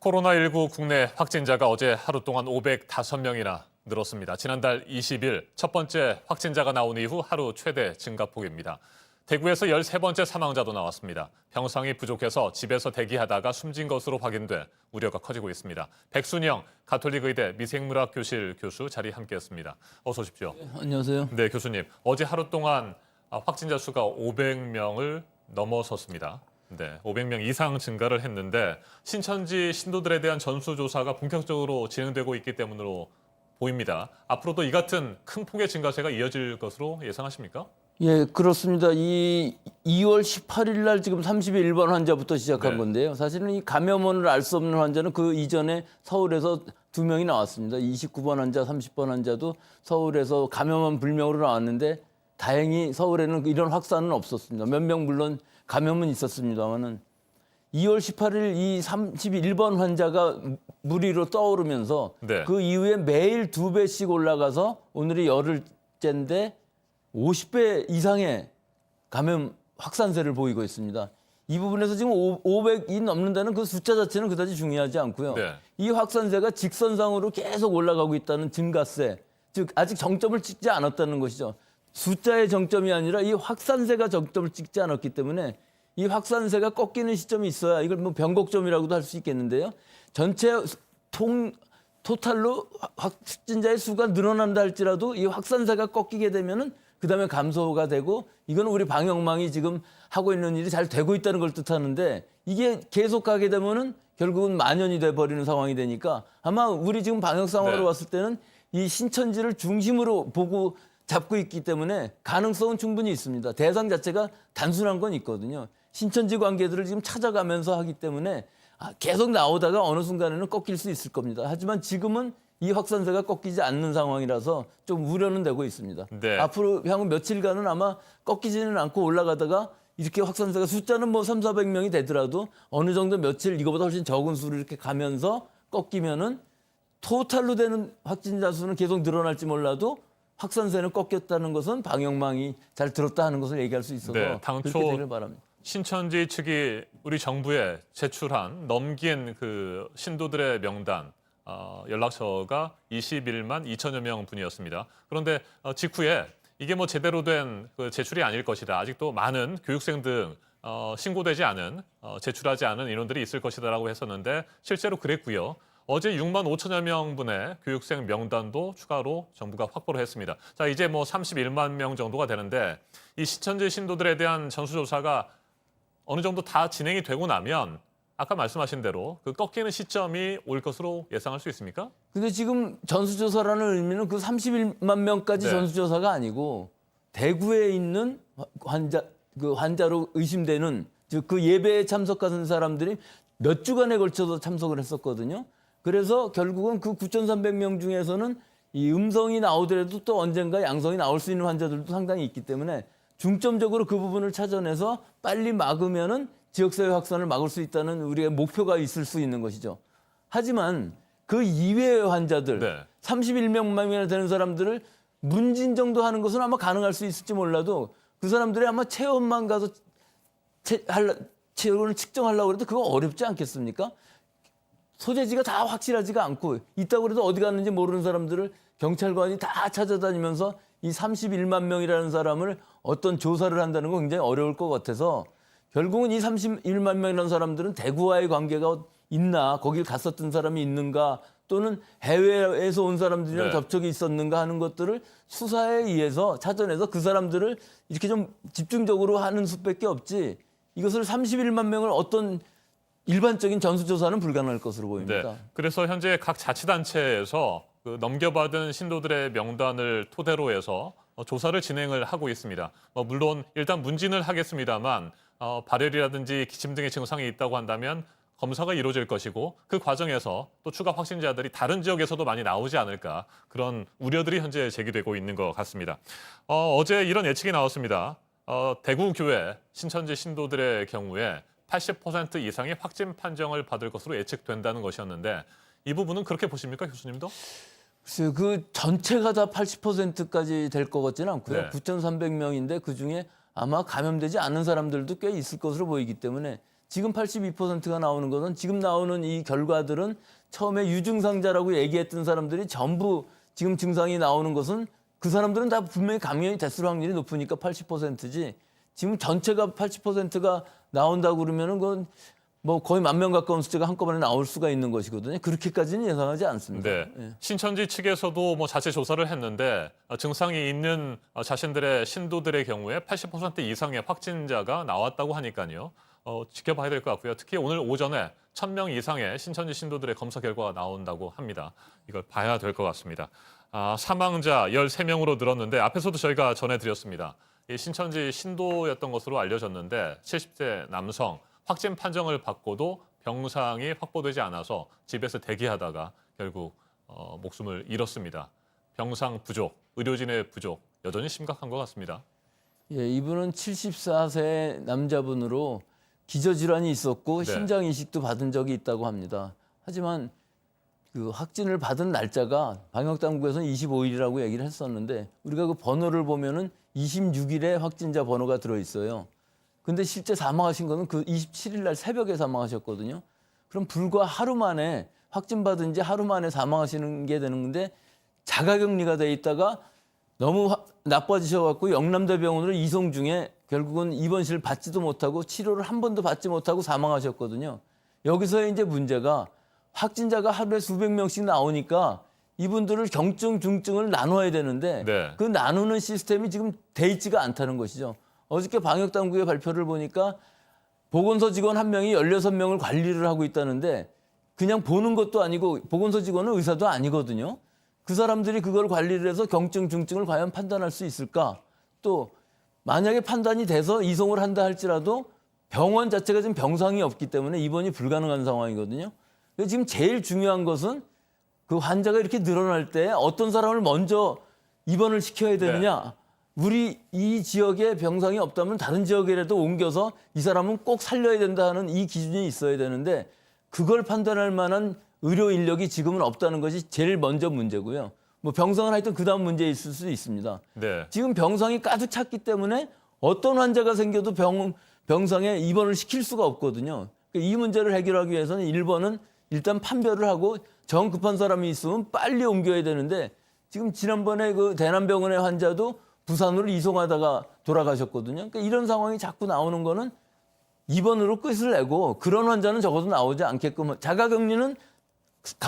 코로나19 국내 확진자가 어제 하루 동안 505명이나 늘었습니다. 지난달 20일 첫 번째 확진자가 나온 이후 하루 최대 증가폭입니다. 대구에서 13번째 사망자도 나왔습니다. 병상이 부족해서 집에서 대기하다가 숨진 것으로 확인돼 우려가 커지고 있습니다. 백순영 가톨릭의대 미생물학 교실 교수 자리 함께했습니다. 어서 오십시오. 안녕하세요. 네, 교수님. 어제 하루 동안 확진자 수가 500명을 넘어섰습니다. 네, 500명 이상 증가를 했는데 신천지 신도들에 대한 전수조사가 본격적으로 진행되고 있기 때문으로 보입니다. 앞으로도 이 같은 큰 폭의 증가세가 이어질 것으로 예상하십니까? 예, 그렇습니다. 이 2월 18일 날 지금 31번 환자부터 시작한 네. 건데요. 사실은 이 감염원을 알 수 없는 환자는 그 이전에 서울에서 2명이 나왔습니다. 29번 환자, 30번 환자도 서울에서 감염원 불명으로 나왔는데 다행히 서울에는 이런 확산은 없었습니다. 몇 명 물론 감염은 있었습니다만은 2월 18일 이 31번 환자가 무리로 떠오르면서 네. 그 이후에 매일 2배씩 올라가서 오늘이 열흘째인데 50배 이상의 감염 확산세를 보이고 있습니다. 이 부분에서 지금 500이 넘는다는 그 숫자 자체는 그다지 중요하지 않고요. 네. 이 확산세가 직선상으로 계속 올라가고 있다는 증가세, 즉 아직 정점을 찍지 않았다는 것이죠. 숫자의 정점이 아니라 이 확산세가 정점을 찍지 않았기 때문에 이 확산세가 꺾이는 시점이 있어야 이걸 뭐 변곡점이라고도 할 수 있겠는데요. 전체 토탈로 확진자의 수가 늘어난다 할지라도 이 확산세가 꺾이게 되면은 그다음에 감소가 되고 이거는 우리 방역망이 지금 하고 있는 일이 잘 되고 있다는 걸 뜻하는데 이게 계속 가게 되면은 결국은 만연이 돼 버리는 상황이 되니까 아마 우리 지금 방역 상황으로 네. 봤을 때는 이 신천지를 중심으로 보고 잡고 있기 때문에 가능성은 충분히 있습니다. 대상 자체가 단순한 건 있거든요. 신천지 관계들을 지금 찾아가면서 하기 때문에 계속 나오다가 어느 순간에는 꺾일 수 있을 겁니다. 하지만 지금은 이 확산세가 꺾이지 않는 상황이라서 좀 우려는 되고 있습니다. 네. 앞으로 향후 며칠간은 아마 꺾이지는 않고 올라가다가 이렇게 확산세가 숫자는 뭐 300~400명이 되더라도 어느 정도 며칠 이거보다 훨씬 적은 수를 이렇게 가면서 꺾이면은 토탈로 되는 확진자 수는 계속 늘어날지 몰라도 확산세는 꺾였다는 것은 방역망이 잘 들었다 하는 것을 얘기할 수 있어서 네, 당초 그렇게 되길 바랍니다. 신천지 측이 우리 정부에 제출한 넘긴 그 신도들의 명단 연락처가 21만 2천여 명 분이었습니다. 그런데 직후에 이게 뭐 제대로 된 그 제출이 아닐 것이다. 아직도 많은 교육생 등 신고되지 않은 제출하지 않은 인원들이 있을 것이다라고 했었는데 실제로 그랬고요. 어제 6만 5천여 명분의 교육생 명단도 추가로 정부가 확보를 했습니다. 자, 이제 뭐 31만 명 정도가 되는데 이 신천지 신도들에 대한 전수조사가 어느 정도 다 진행이 되고 나면 아까 말씀하신 대로 그 꺾이는 시점이 올 것으로 예상할 수 있습니까? 근데 지금 전수조사라는 의미는 그 31만 명까지 네. 전수조사가 아니고 대구에 있는 환자로 의심되는 즉 그 예배에 참석하는 사람들이 몇 주간에 걸쳐서 참석을 했었거든요. 그래서 결국은 그 9,300명 중에서는 이 음성이 나오더라도 또 언젠가 양성이 나올 수 있는 환자들도 상당히 있기 때문에 중점적으로 그 부분을 찾아내서 빨리 막으면은 지역사회 확산을 막을 수 있다는 우리의 목표가 있을 수 있는 것이죠. 하지만 그 이외의 환자들, 네. 31명이나 되는 사람들을 문진 정도 하는 것은 아마 가능할 수 있을지 몰라도 그 사람들이 아마 체온만 가서 체온을 측정하려고 해도 그거 어렵지 않겠습니까? 소재지가 다 확실하지가 않고 있다고 해도 어디 갔는지 모르는 사람들을 경찰관이 다 찾아다니면서 이 31만 명이라는 사람을 어떤 조사를 한다는 건 굉장히 어려울 것 같아서 결국은 이 31만 명이라는 사람들은 대구와의 관계가 있나, 거길 갔었던 사람이 있는가, 또는 해외에서 온 사람들이랑 네. 접촉이 있었는가 하는 것들을 수사에 의해서 찾아내서 그 사람들을 이렇게 좀 집중적으로 하는 수밖에 없지 이것을 31만 명을 어떤 일반적인 전수조사는 불가능할 것으로 보입니다. 네. 그래서 현재 각 자치단체에서 그 넘겨받은 신도들의 명단을 토대로 해서 조사를 진행을 하고 있습니다. 물론 일단 문진을 하겠습니다만 발열이라든지 기침 등의 증상이 있다고 한다면 검사가 이루어질 것이고 그 과정에서 또 추가 확진자들이 다른 지역에서도 많이 나오지 않을까 그런 우려들이 현재 제기되고 있는 것 같습니다. 어제 이런 예측이 나왔습니다. 대구교회 신천지 신도들의 경우에 80% 이상의 확진 판정을 받을 것으로 예측된다는 것이었는데 이 부분은 그렇게 보십니까, 교수님도? 글쎄요, 그 전체가 다 80%까지 될 것 같지는 않고요. 네. 9,300명인데 그중에 아마 감염되지 않은 사람들도 꽤 있을 것으로 보이기 때문에 지금 82%가 나오는 것은 지금 나오는 이 결과들은 처음에 유증상자라고 얘기했던 사람들이 전부 지금 증상이 나오는 것은 그 사람들은 다 분명히 감염이 됐을 확률이 높으니까 80%지 지금 전체가 80%가 나온다고 그러면은 그건 뭐 거의 10,000명 가까운 숫자가 한꺼번에 나올 수가 있는 것이거든요. 그렇게까지는 예상하지 않습니다. 네. 예. 신천지 측에서도 뭐 자체 조사를 했는데 증상이 있는 자신들의 신도들의 경우에 80% 이상의 확진자가 나왔다고 하니까요. 지켜봐야 될 것 같고요. 특히 오늘 오전에 1,000명 이상의 신천지 신도들의 검사 결과가 나온다고 합니다. 이걸 봐야 될 것 같습니다. 사망자 13명으로 늘었는데 앞에서도 저희가 전해드렸습니다. 이 신천지 신도였던 것으로 알려졌는데 70대 남성 확진 판정을 받고도 병상이 확보되지 않아서 집에서 대기하다가 결국 목숨을 잃었습니다. 병상 부족, 의료진의 부족 여전히 심각한 것 같습니다. 예, 이분은 74세 남자분으로 기저질환이 있었고 네. 심장 이식도 받은 적이 있다고 합니다. 하지만 그 확진을 받은 날짜가 방역당국에서는 25일이라고 얘기를 했었는데 우리가 그 번호를 보면은 26일에 확진자 번호가 들어 있어요. 근데 실제 사망하신 거는 그 27일 날 새벽에 사망하셨거든요. 그럼 불과 하루 만에 확진받은 지 하루 만에 사망하시는 게 되는 건데 자가격리가 돼 있다가 너무 나빠지셔갖고 영남대병원으로 이송 중에 결국은 입원실 받지도 못하고 치료를 한 번도 받지 못하고 사망하셨거든요. 여기서의 이제 문제가 확진자가 하루에 수백 명씩 나오니까 이분들을 경증, 중증을 나눠야 되는데 네. 그 나누는 시스템이 지금 돼 있지가 않다는 것이죠. 어저께 방역당국의 발표를 보니까 보건소 직원 한 명이 16명을 관리를 하고 있다는데 그냥 보는 것도 아니고 보건소 직원은 의사도 아니거든요. 그 사람들이 그걸 관리를 해서 경증, 중증을 과연 판단할 수 있을까? 또 만약에 판단이 돼서 이송을 한다 할지라도 병원 자체가 지금 병상이 없기 때문에 입원이 불가능한 상황이거든요. 그래서 지금 제일 중요한 것은 그 환자가 이렇게 늘어날 때 어떤 사람을 먼저 입원을 시켜야 되느냐. 우리 이 지역에 병상이 없다면 다른 지역이라도 옮겨서 이 사람은 꼭 살려야 된다는 이 기준이 있어야 되는데 그걸 판단할 만한 의료 인력이 지금은 없다는 것이 제일 먼저 문제고요. 뭐 병상은 하여튼 그다음 문제 있을 수 있습니다. 네. 지금 병상이 가득 찼기 때문에 어떤 환자가 생겨도 병상에 입원을 시킬 수가 없거든요. 이 문제를 해결하기 위해서는 1번은 일단 판별을 하고 정 급한 사람이 있으면 빨리 옮겨야 되는데 지금 지난번에 그 대남병원의 환자도 부산으로 이송하다가 돌아가셨거든요. 그러니까 이런 상황이 자꾸 나오는 거는 입원으로 끝을 내고 그런 환자는 적어도 나오지 않게끔 자가격리는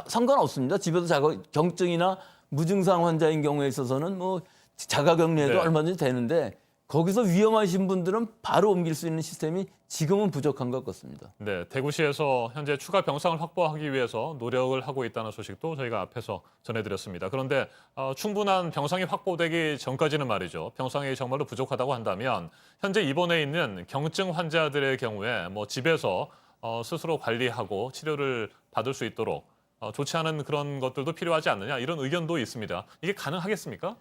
상관없습니다. 집에서 경증이나 무증상 환자인 경우에 있어서는 뭐 자가격리해도 네. 얼마든지 되는데 거기서 위험하신 분들은 바로 옮길 수 있는 시스템이 지금은 부족한 것 같습니다. 네, 대구시에서 현재 추가 병상을 확보하기 위해서 노력을 하고 있다는 소식도 저희가 앞에서 전해드렸습니다. 그런데 충분한 병상이 확보되기 전까지는 말이죠. 병상이 정말로 부족하다고 한다면 현재 입원해 있는 경증 환자들의 경우에 뭐 집에서 스스로 관리하고 치료를 받을 수 있도록 좋지 않은 그런 것들도 필요하지 않느냐 이런 의견도 있습니다. 이게 가능하겠습니까?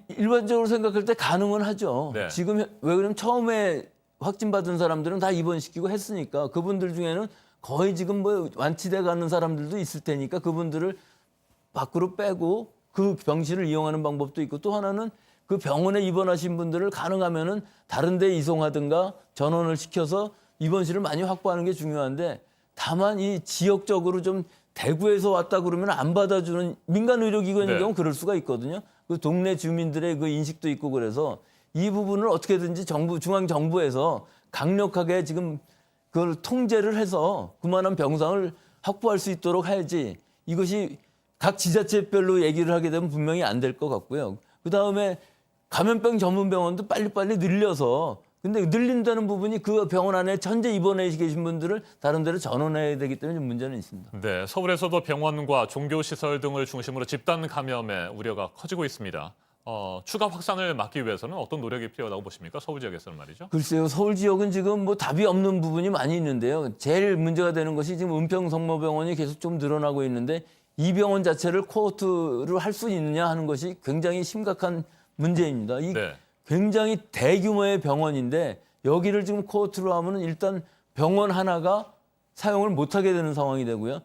일반적으로 생각할 때 가능은 하죠. 네. 지금 왜 그러면 처음에 확진받은 사람들은 다 입원시키고 했으니까 그분들 중에는 거의 지금 뭐 완치돼 가는 사람들도 있을 테니까 그분들을 밖으로 빼고 그 병실을 이용하는 방법도 있고 또 하나는 그 병원에 입원하신 분들을 가능하면은 다른 데 이송하든가 전원을 시켜서 입원실을 많이 확보하는 게 중요한데 다만 이 지역적으로 좀 대구에서 왔다 그러면 안 받아주는 민간 의료기관인 네. 경우 그럴 수가 있거든요. 그 동네 주민들의 그 인식도 있고 그래서 이 부분을 어떻게든지 중앙 정부에서 강력하게 지금 그걸 통제를 해서 그만한 병상을 확보할 수 있도록 해야지 이것이 각 지자체별로 얘기를 하게 되면 분명히 안 될 것 같고요. 그다음에 감염병 전문 병원도 빨리빨리 늘려서 근데 늘린다는 부분이 그 병원 안에 현재 입원해 계신 분들을 다른 데로 전원해야 되기 때문에 좀 문제는 있습니다. 네, 서울에서도 병원과 종교시설 등을 중심으로 집단 감염의 우려가 커지고 있습니다. 추가 확산을 막기 위해서는 어떤 노력이 필요하다고 보십니까? 서울 지역에서는 말이죠. 글쎄요, 서울 지역은 지금 뭐 답이 없는 부분이 많이 있는데요. 제일 문제가 되는 것이 지금 은평성모병원이 계속 좀 늘어나고 있는데 이 병원 자체를 코호트를 할 수 있느냐 하는 것이 굉장히 심각한 문제입니다. 이 네. 굉장히 대규모의 병원인데 여기를 지금 코호트로 하면은 일단 병원 하나가 사용을 못하게 되는 상황이 되고요.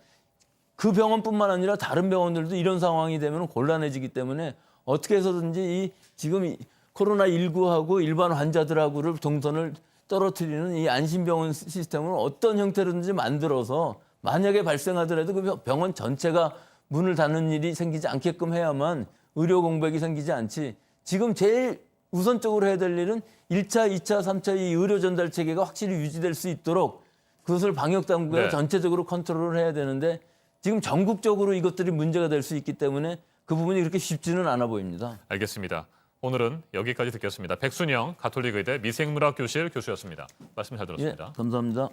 그 병원뿐만 아니라 다른 병원들도 이런 상황이 되면 곤란해지기 때문에 어떻게 해서든지 지금 코로나19하고 일반 환자들하고를 동선을 떨어뜨리는 이 안심병원 시스템을 어떤 형태로든지 만들어서 만약에 발생하더라도 그 병원 전체가 문을 닫는 일이 생기지 않게끔 해야만 의료 공백이 생기지 않지. 지금 제일 우선적으로 해야 될 일은 1차, 2차, 3차 이 의료 전달 체계가 확실히 유지될 수 있도록 그것을 방역 당국이 네. 전체적으로 컨트롤을 해야 되는데 지금 전국적으로 이것들이 문제가 될 수 있기 때문에 그 부분이 그렇게 쉽지는 않아 보입니다. 알겠습니다. 오늘은 여기까지 듣겠습니다. 백순영 가톨릭 의대 미생물학 교실 교수였습니다. 말씀 잘 예, 들었습니다. 감사합니다.